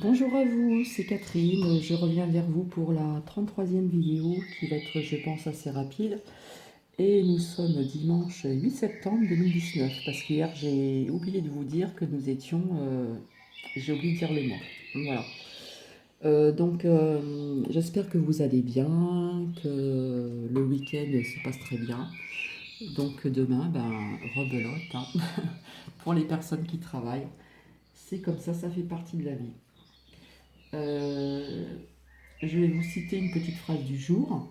Bonjour à vous, c'est Catherine. Je reviens vers vous pour la 33e vidéo qui va être, je pense, assez rapide. Et nous sommes dimanche 8 septembre 2019 parce qu'hier j'ai oublié de vous dire que nous étions. J'ai oublié de dire le mois. Voilà. J'espère que vous allez bien, que le week-end se passe très bien. Donc demain, rebelote, hein, pour les personnes qui travaillent. C'est comme ça fait partie de la vie. Euh, Je vais vous citer une petite phrase du jour.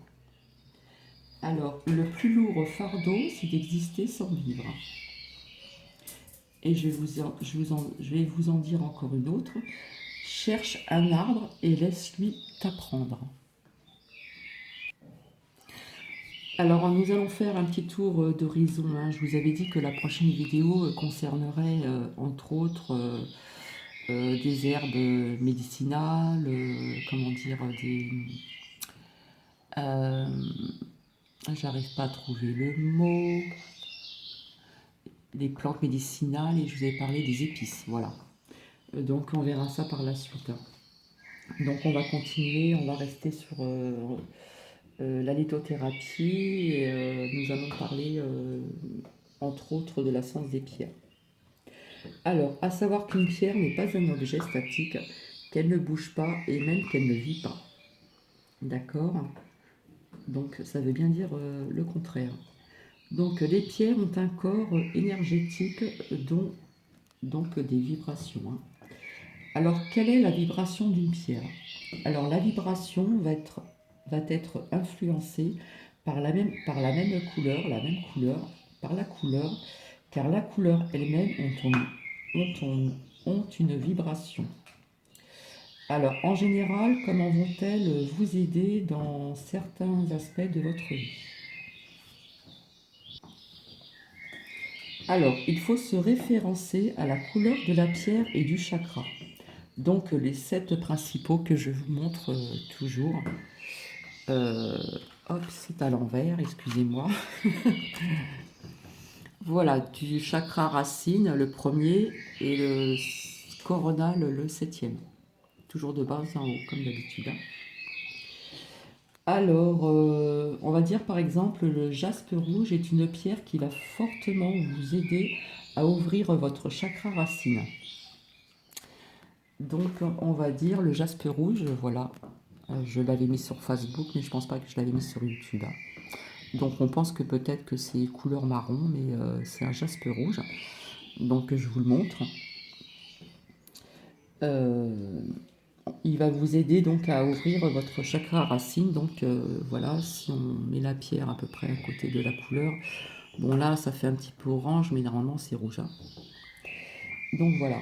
Alors, le plus lourd fardeau, c'est d'exister sans vivre. Et je vais vous en dire encore une autre. Cherche un arbre et laisse-lui t'apprendre. Alors, nous allons faire un petit tour d'horizon, hein. Je vous avais dit que la prochaine vidéo concernerait, entre autres, des herbes médicinales, comment dire, euh, j'arrive pas à trouver le mot, des plantes médicinales et je vous ai parlé des épices, voilà. Donc on verra ça par la suite. Donc on va continuer, on va rester sur la lithothérapie et nous allons parler entre autres de la science des pierres. Alors, à savoir qu'une pierre n'est pas un objet statique, qu'elle ne bouge pas et même qu'elle ne vit pas. D'accord. Donc ça veut bien dire le contraire. Donc les pierres ont un corps énergétique dont donc des vibrations, hein. Alors, quelle est la vibration d'une pierre? Alors, la vibration va être influencée par la même couleur, par la couleur, car la couleur elle-même ont une vibration. Alors, en général, comment vont-elles vous aider dans certains aspects de votre vie? Alors, il faut se référencer à la couleur de la pierre et du chakra. Donc, les sept principaux que je vous montre toujours. Euh, Hop, c'est à l'envers, excusez-moi. Voilà, du chakra racine, le premier, et le coronal, le septième. Toujours de bas en haut, comme d'habitude, hein. Alors, on va dire par exemple, le jaspe rouge est une pierre qui va fortement vous aider à ouvrir votre chakra racine. Donc, on va dire le jaspe rouge, voilà. Je l'avais mis sur Facebook, mais je pense pas que je l'avais mis sur YouTube, hein. Donc on pense que peut-être que c'est couleur marron, mais c'est un jaspe rouge. Donc je vous le montre. Euh, il va vous aider donc à ouvrir votre chakra racine. Donc voilà, si on met la pierre à peu près à côté de la couleur, bon là ça fait un petit peu orange, mais normalement c'est rouge, hein. Donc voilà.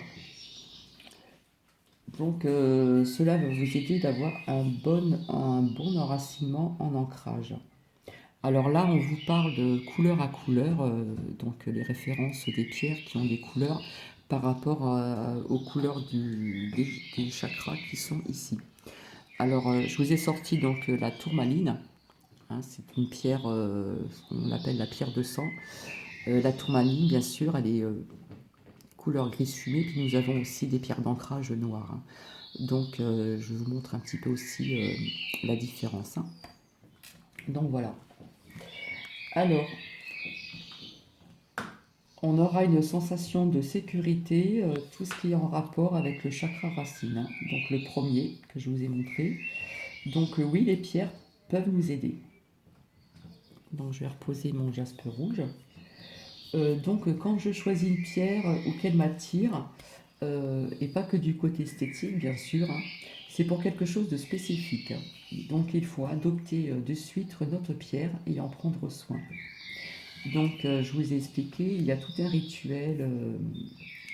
Donc cela va vous aider d'avoir un bon enracinement en ancrage. Alors là, on vous parle de couleur à couleur, donc les références des pierres qui ont des couleurs par rapport aux couleurs des chakras qui sont ici. Alors, je vous ai sorti donc la tourmaline, hein, c'est une pierre, on l'appelle la pierre de sang. La tourmaline, bien sûr, elle est couleur gris fumé, puis nous avons aussi des pierres d'ancrage noires, hein. Donc, je vous montre un petit peu aussi la différence, hein. Donc voilà. Alors, on aura une sensation de sécurité, tout ce qui est en rapport avec le chakra racine, hein. Donc le premier que je vous ai montré. Donc oui, les pierres peuvent nous aider. Donc je vais reposer mon jaspe rouge. Quand je choisis une pierre ou qu'elle m'attire, et pas que du côté esthétique bien sûr, hein, c'est pour quelque chose de spécifique. Donc il faut adopter de suite notre pierre et en prendre soin. Donc, je vous ai expliqué, il y a tout un rituel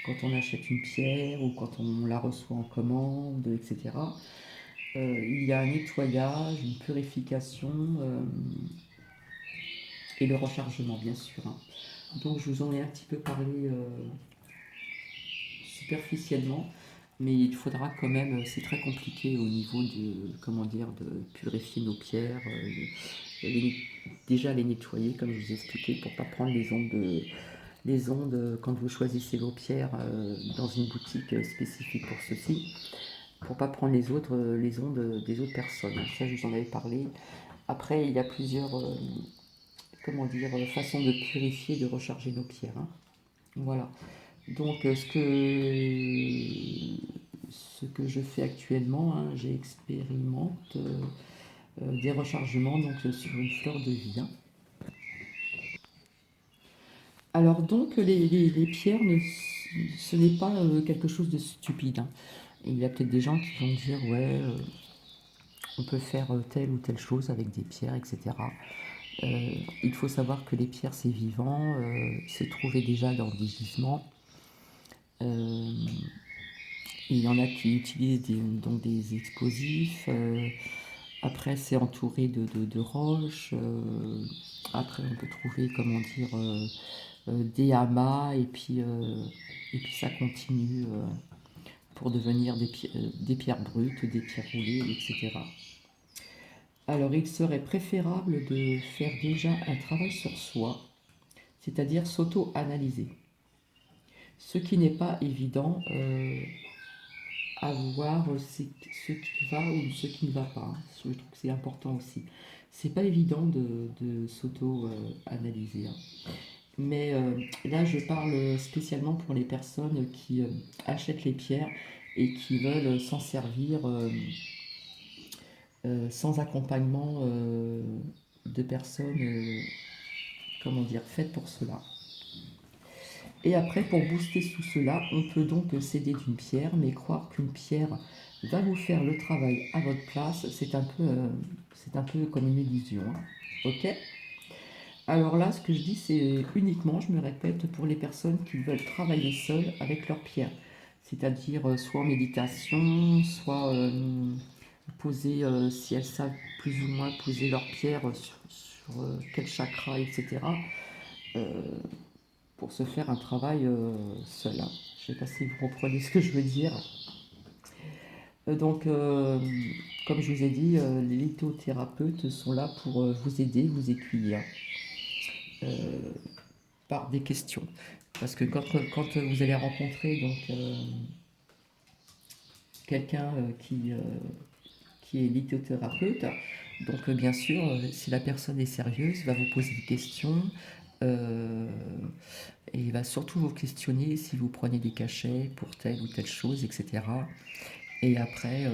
quand on achète une pierre ou quand on la reçoit en commande, etc. Il y a un nettoyage, une purification et le rechargement, bien sûr, hein. Donc, je vous en ai un petit peu parlé superficiellement, mais il faudra quand même, c'est très compliqué au niveau de, comment dire, de purifier nos pierres, les- déjà les nettoyer, comme je vous ai expliqué, pour ne pas prendre les ondes quand vous choisissez vos pierres dans une boutique spécifique pour ceci. pour pas prendre les ondes des autres personnes. Ça, je vous en avais parlé. Après, il y a plusieurs, comment dire, façons de purifier, de recharger nos pierres, hein. Voilà. Donc, ce que je fais actuellement, hein, j'expérimente des rechargements donc, sur une fleur de vie, hein. Alors donc, les pierres, ce n'est pas quelque chose de stupide, hein. Il y a peut-être des gens qui vont dire, ouais, on peut faire telle ou telle chose avec des pierres, etc. Il faut savoir que les pierres, c'est vivant, c'est trouvé déjà dans des gisements. Euh, il y en a qui utilisent donc des explosifs. Après, c'est entouré de roches. Après, on peut trouver, comment dire, des amas. Et puis ça continue pour devenir des pierres brutes, des pierres roulées, etc. Alors, il serait préférable de faire déjà un travail sur soi, c'est-à-dire s'auto-analyser. Ce qui n'est pas évident à voir, c'est ce qui va ou ce qui ne va pas, hein. Je trouve que c'est important aussi. C'est pas évident de s'auto-analyser, hein. Mais là, je parle spécialement pour les personnes qui achètent les pierres et qui veulent s'en servir sans accompagnement de personnes, comment dire, faites pour cela. Et après, pour booster tout cela, on peut donc s'aider d'une pierre, mais croire qu'une pierre va vous faire le travail à votre place, c'est un peu comme une illusion, hein. Ok? Alors là, ce que je dis, c'est uniquement, je me répète, pour les personnes qui veulent travailler seules avec leur pierre. C'est-à-dire soit en méditation, soit poser, si elles savent plus ou moins poser leur pierre sur quel chakra, etc. euh, pour se faire un travail seul, hein. Je ne sais pas si vous comprenez ce que je veux dire. Donc, comme je vous ai dit, les lithothérapeutes sont là pour vous aider, vous aiguiller, hein, par des questions. Parce que quand vous allez rencontrer donc quelqu'un qui est lithothérapeute, donc bien sûr, si la personne est sérieuse, va vous poser des questions. euh, Et il va surtout vous questionner si vous prenez des cachets pour telle ou telle chose, etc. Et après,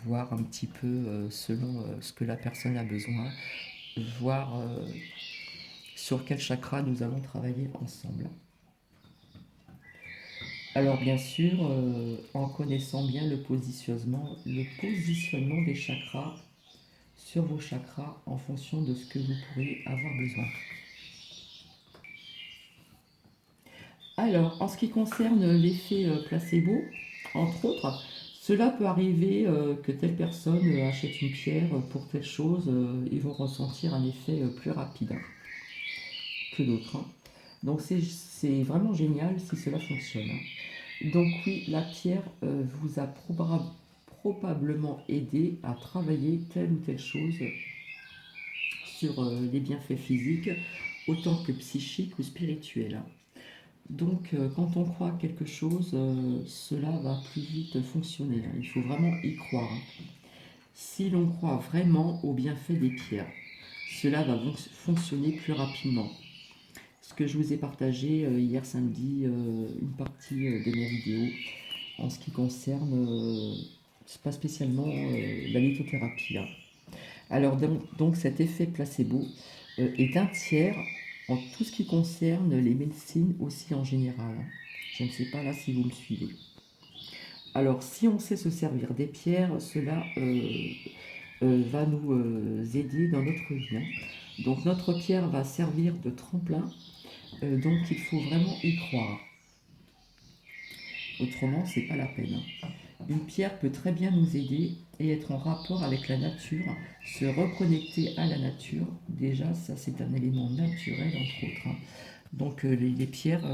voir un petit peu selon ce que la personne a besoin, voir sur quel chakra nous allons travailler ensemble. Alors bien sûr, en connaissant bien le positionnement des chakras sur vos chakras en fonction de ce que vous pourrez avoir besoin. Alors, en ce qui concerne l'effet placebo, entre autres, cela peut arriver que telle personne achète une pierre pour telle chose, ils vont ressentir un effet plus rapide, hein, que d'autres, hein. Donc c'est vraiment génial si cela fonctionne, hein. Donc oui, la pierre vous a probablement aidé à travailler telle ou telle chose sur les bienfaits physiques, autant que psychiques ou spirituels, hein. Donc, quand on croit quelque chose, cela va plus vite fonctionner, hein. Il faut vraiment y croire, hein. Si l'on croit vraiment au bienfait des pierres, cela va fonctionner plus rapidement. Ce que je vous ai partagé hier samedi, une partie de mes vidéos en ce qui concerne, pas spécialement la lithothérapie, hein. Alors, donc cet effet placebo est un tiers en tout ce qui concerne les médecines aussi en général, hein. Je ne sais pas là si vous me suivez. Alors, si on sait se servir des pierres, cela va nous aider dans notre vie, hein. Donc, notre pierre va servir de tremplin, donc il faut vraiment y croire. Autrement, c'est pas la peine, hein. Une pierre peut très bien nous aider et être en rapport avec la nature, se reconnecter à la nature. Déjà, ça c'est un élément naturel entre autres, hein. Donc les pierres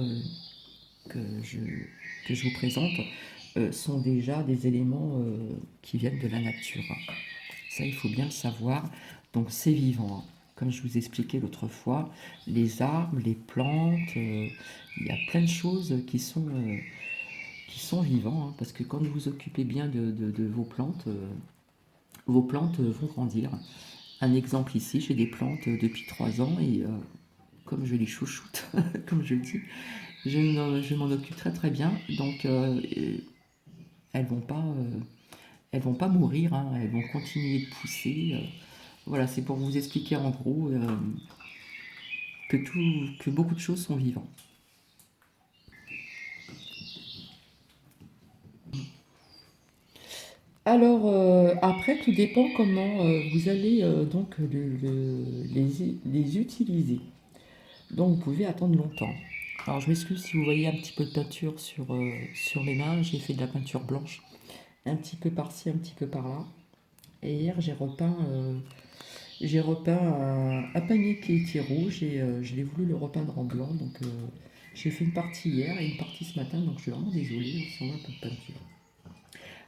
que, je, que je vous présente sont déjà des éléments qui viennent de la nature, hein. Ça, il faut bien le savoir. Donc c'est vivant, hein. Comme je vous expliquais l'autre fois, les arbres, les plantes, il y a plein de choses qui sont vivants, hein, parce que quand vous vous occupez bien de vos plantes vont grandir. Un exemple ici, j'ai des plantes depuis 3 ans et comme je les chouchoute, comme je le dis, je m'en occupe très très bien. Donc elles vont pas, elles vont pas mourir, hein, elles vont continuer de pousser. Voilà, c'est pour vous expliquer en gros que beaucoup de choses sont vivantes. Alors, après, tout dépend comment vous allez donc les utiliser. Donc, vous pouvez attendre longtemps. Alors, je m'excuse si vous voyez un petit peu de peinture sur mes mains. J'ai fait de la peinture blanche, un petit peu par-ci, un petit peu par-là. Et hier, j'ai repeint un panier qui était rouge et je l'ai voulu le repeindre en blanc. Donc, j'ai fait une partie hier et une partie ce matin. Donc, je suis vraiment désolée, on s'en va un peu de peinture.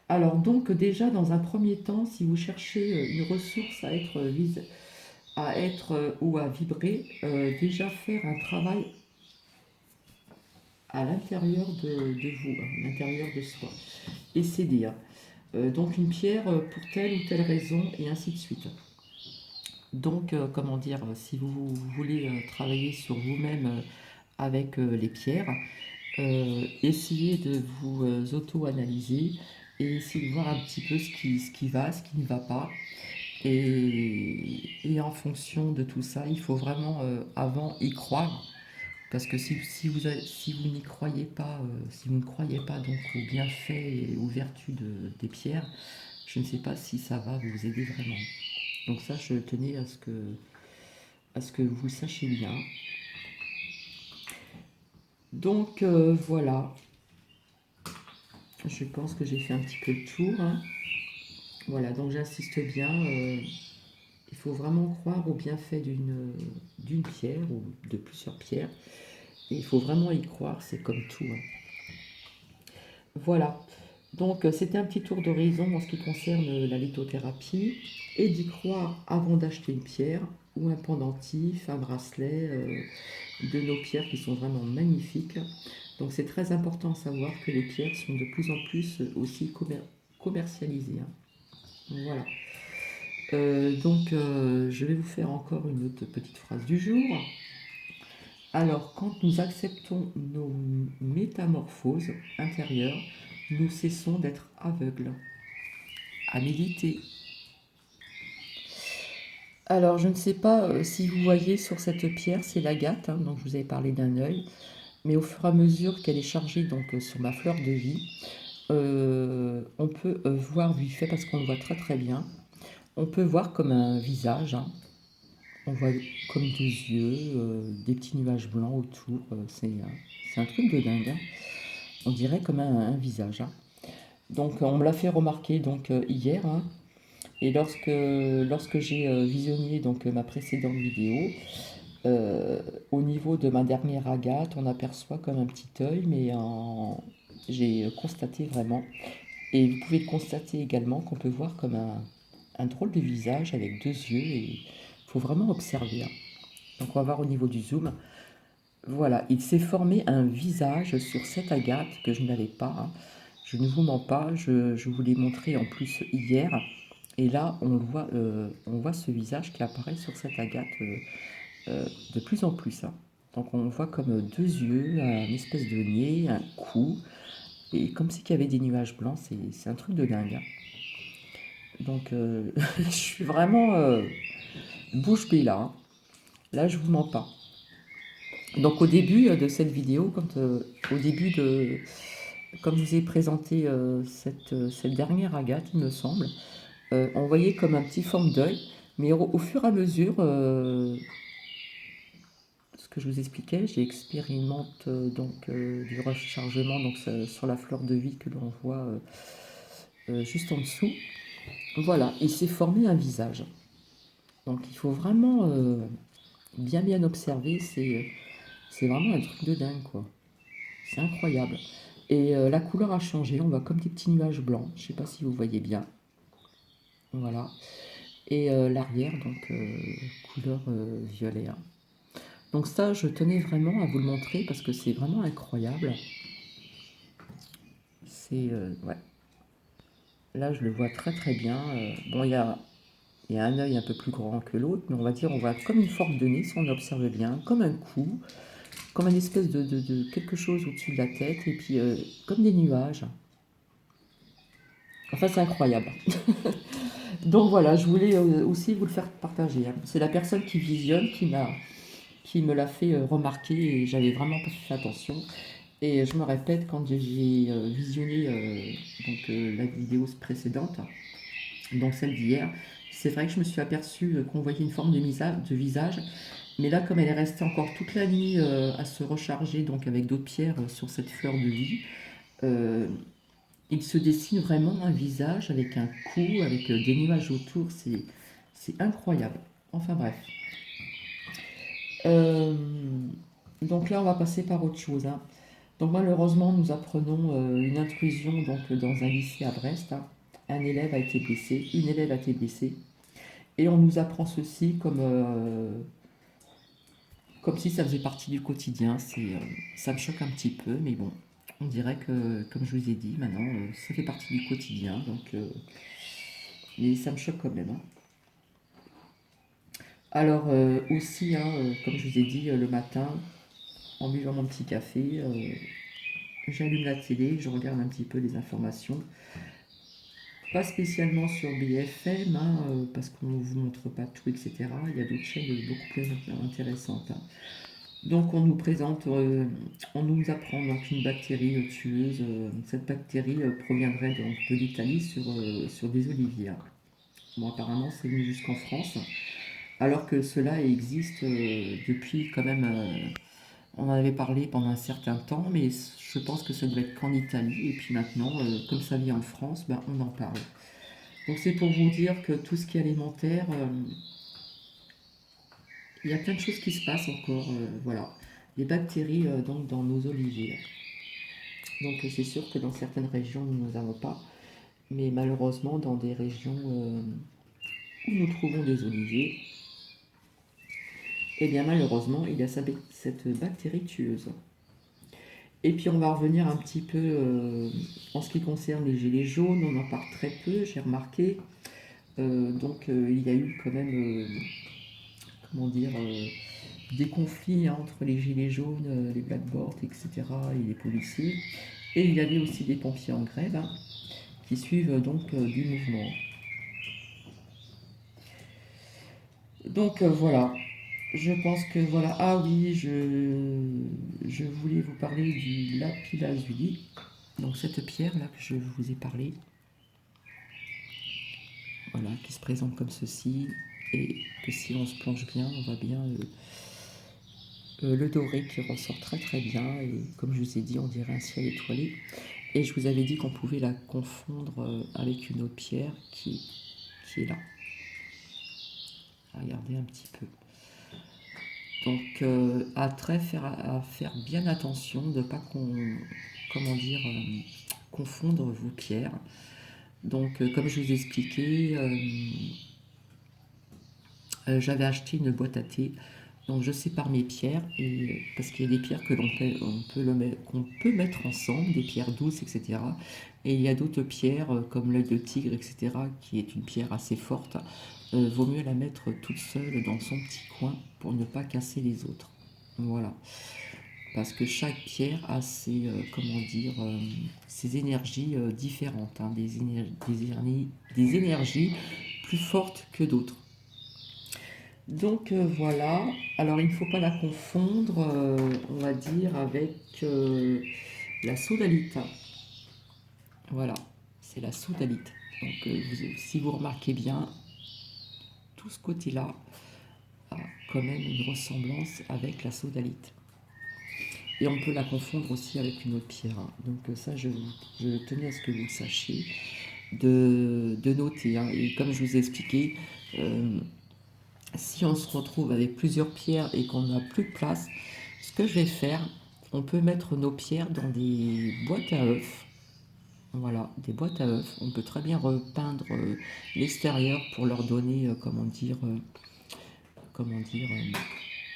Alors donc déjà dans un premier temps, si vous cherchez une ressource à être ou à vibrer, déjà faire un travail à l'intérieur de vous, à l'intérieur de soi, et s'aider, hein. Donc une pierre pour telle ou telle raison, et ainsi de suite. Donc comment dire, si vous voulez travailler sur vous-même avec les pierres, essayez de vous auto-analyser et essayer de voir un petit peu ce qui va, ce qui ne va pas. Et en fonction de tout ça, il faut vraiment avant y croire. Parce que si vous n'y croyez pas, si vous ne croyez pas donc aux bienfaits et aux vertus des pierres, je ne sais pas si ça va vous aider vraiment. Donc ça, je tenais à ce que vous le sachiez bien. Donc voilà, je pense que j'ai fait un petit peu le tour, hein. Voilà, donc j'insiste bien, il faut vraiment croire aux bienfaits d'une pierre ou de plusieurs pierres. Et il faut vraiment y croire, c'est comme tout, hein. Voilà, donc c'était un petit tour d'horizon en ce qui concerne la lithothérapie et d'y croire avant d'acheter une pierre ou un pendentif, un bracelet, de nos pierres qui sont vraiment magnifiques. Donc c'est très important à savoir que les pierres sont de plus en plus aussi commercialisées, hein. Voilà. Je vais vous faire encore une autre petite phrase du jour. Alors, quand nous acceptons nos métamorphoses intérieures, nous cessons d'être aveugles. À méditer. Alors, je ne sais pas si vous voyez sur cette pierre, c'est l'agate, hein, donc je vous avais parlé d'un œil, mais au fur et à mesure qu'elle est chargée donc sur ma fleur de vie, on peut voir du fait parce qu'on le voit très très bien. On peut voir comme un visage, hein. On voit comme deux yeux, des petits nuages blancs autour. C'est un truc de dingue, hein. On dirait comme un visage, hein. Donc on me l'a fait remarquer donc hier, hein. Et lorsque j'ai visionné donc ma précédente vidéo, euh, au niveau de ma dernière agate, on aperçoit comme un petit œil, j'ai constaté vraiment. Et vous pouvez constater également qu'on peut voir comme un drôle de visage avec deux yeux et il faut vraiment observer, hein. Donc on va voir au niveau du zoom. Voilà, il s'est formé un visage sur cette agate que je n'avais pas, hein. Je ne vous mens pas, je vous l'ai montré en plus hier. Et là, on voit ce visage qui apparaît sur cette agate de plus en plus, hein. Donc on voit comme deux yeux, une espèce de nez, un cou, et comme si qu'il y avait des nuages blancs, c'est un truc de dingue, hein. Donc je suis vraiment bouche bée là, hein. Là, je vous mens pas. Donc au début de cette vidéo, au début comme je vous ai présenté cette dernière agate, il me semble, on voyait comme un petit forme d'œil, mais au fur et à mesure, ce que je vous expliquais, j'expérimente du rechargement donc, sur la fleur de vie que l'on voit juste en dessous. Voilà, il s'est formé un visage. Donc il faut vraiment bien observer, c'est vraiment un truc de dingue, quoi. C'est incroyable. Et la couleur a changé, on voit comme des petits nuages blancs, je ne sais pas si vous voyez bien. Voilà. Et l'arrière, donc couleur violet, hein. Donc ça, je tenais vraiment à vous le montrer parce que c'est vraiment incroyable. Ouais. Là, je le vois très très bien. Bon, il y a un œil un peu plus grand que l'autre, mais on va dire, on voit comme une forme de nez, si on observe bien, comme un cou, comme une espèce de quelque chose au-dessus de la tête, et puis comme des nuages. Enfin, c'est incroyable. Donc voilà, je voulais aussi vous le faire partager, hein. C'est la personne qui visionne qui me l'a fait remarquer et j'avais vraiment pas fait attention. Et je me répète, quand j'ai visionné la vidéo précédente, donc celle d'hier, c'est vrai que je me suis aperçue qu'on voyait une forme de visage, mais là, comme elle est restée encore toute la nuit à se recharger, donc avec d'autres pierres sur cette fleur de vie, euh, il se dessine vraiment un visage avec un cou, avec des nuages autour, c'est incroyable. Enfin bref. Euh, donc là, on va passer par autre chose, hein. Donc malheureusement, nous apprenons une intrusion donc, dans un lycée à Brest, hein. Un élève a été blessé, une élève a été blessée. Et on nous apprend ceci comme si ça faisait partie du quotidien. Ça me choque un petit peu, mais bon, on dirait que, comme je vous ai dit, maintenant, ça fait partie du quotidien. Mais ça me choque quand même, hein. Alors aussi, hein, comme je vous ai dit, le matin, en buvant mon petit café, j'allume la télé, je regarde un petit peu les informations. Pas spécialement sur BFM, hein, parce qu'on ne vous montre pas tout, etc. Il y a d'autres chaînes beaucoup plus intéressantes, hein. Donc on nous apprend donc une bactérie tueuse. Cette bactérie proviendrait donc de l'Italie sur des oliviers, hein. Bon, apparemment c'est venu jusqu'en France, alors que cela existe depuis quand même. On en avait parlé pendant un certain temps, mais je pense que ça devait être qu'en Italie. Et puis maintenant, comme ça vient en France, ben, on en parle. Donc c'est pour vous dire que tout ce qui est alimentaire, il y a plein de choses qui se passent encore. Voilà. Les bactéries donc dans nos oliviers. Donc c'est sûr que dans certaines régions, nous n'en avons pas. Mais malheureusement, dans des régions où nous trouvons des oliviers, eh bien malheureusement, il y a cette bactérie tueuse. Et puis on va revenir un petit peu en ce qui concerne les gilets jaunes, on en parle très peu, j'ai remarqué. Il y a eu quand même, comment dire, des conflits, hein, entre les gilets jaunes, les Black Blocs, etc. et les policiers. Et il y avait aussi des pompiers en grève, hein, qui suivent du mouvement. Donc voilà, je pense que voilà. Ah oui, je voulais vous parler du lapis lazuli. Donc cette pierre là que je vous ai parlé, voilà, qui se présente comme ceci, et que si on se plonge bien, on voit bien le doré qui ressort très très bien, et comme je vous ai dit, on dirait un ciel étoilé. Et je vous avais dit qu'on pouvait la confondre avec une autre pierre qui est là. Regardez un petit peu. Donc à faire bien attention de ne pas comment dire, confondre vos pierres. Donc comme je vous ai expliqué, j'avais acheté une boîte à thé. Donc je sépare mes pierres, et, parce qu'il y a des pierres qu'on peut mettre ensemble, des pierres douces, etc. Et il y a d'autres pierres comme l'œil de tigre, etc., qui est une pierre assez forte. Vaut mieux la mettre toute seule dans son petit coin pour ne pas casser les autres. Voilà. Parce que chaque pierre a comment dire, ses énergies différentes, hein, des énergies plus fortes que d'autres. Donc voilà, alors il ne faut pas la confondre, on va dire, avec la sodalite. Voilà, c'est la sodalite. Donc si vous remarquez bien, tout ce côté-là a quand même une ressemblance avec la sodalite. Et on peut la confondre aussi avec une autre pierre, hein. Donc ça, je tenais à ce que vous le sachiez, de noter, hein. Et comme je vous ai expliqué, si on se retrouve avec plusieurs pierres et qu'on n'a plus de place, ce que je vais faire, on peut mettre nos pierres dans des boîtes à œufs. Voilà, des boîtes à œufs. On peut très bien repeindre l'extérieur pour leur donner, comment dire,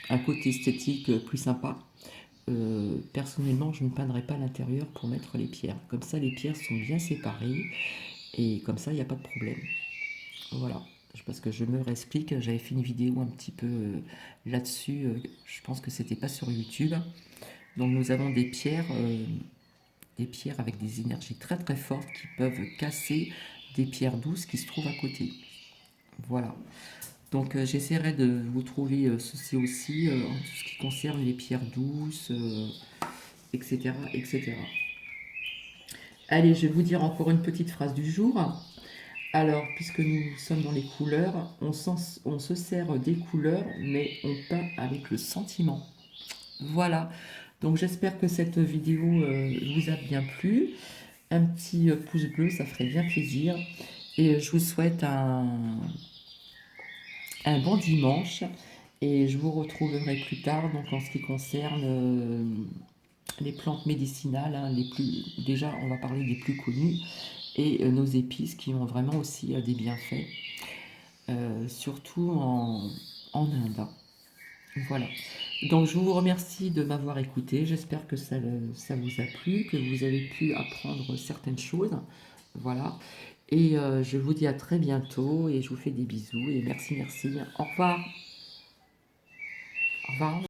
un côté esthétique plus sympa. personnellement, je ne peindrai pas l'intérieur pour mettre les pierres. Comme ça, les pierres sont bien séparées et comme ça, il n'y a pas de problème. Voilà. Parce que je me réexplique, j'avais fait une vidéo un petit peu là-dessus. Je pense que c'était pas sur YouTube. Donc nous avons des pierres avec des énergies très très fortes qui peuvent casser des pierres douces qui se trouvent à côté. Voilà. Donc j'essaierai de vous trouver ceci aussi en tout ce qui concerne les pierres douces, etc., etc. Allez, je vais vous dire encore une petite phrase du jour. Alors, puisque nous sommes dans les couleurs, on se sert des couleurs, mais on peint avec le sentiment. Voilà. Donc j'espère que cette vidéo vous a bien plu. Un petit pouce bleu, ça ferait bien plaisir. Et je vous souhaite un bon dimanche. Et je vous retrouverai plus tard donc en ce qui concerne les plantes médicinales, hein, déjà on va parler des plus connues, et nos épices qui ont vraiment aussi des bienfaits, surtout en Inde. Voilà. Donc je vous remercie de m'avoir écouté. J'espère que ça vous a plu, que vous avez pu apprendre certaines choses. Voilà. Et je vous dis à très bientôt et je vous fais des bisous et merci, merci. Au revoir. Au revoir.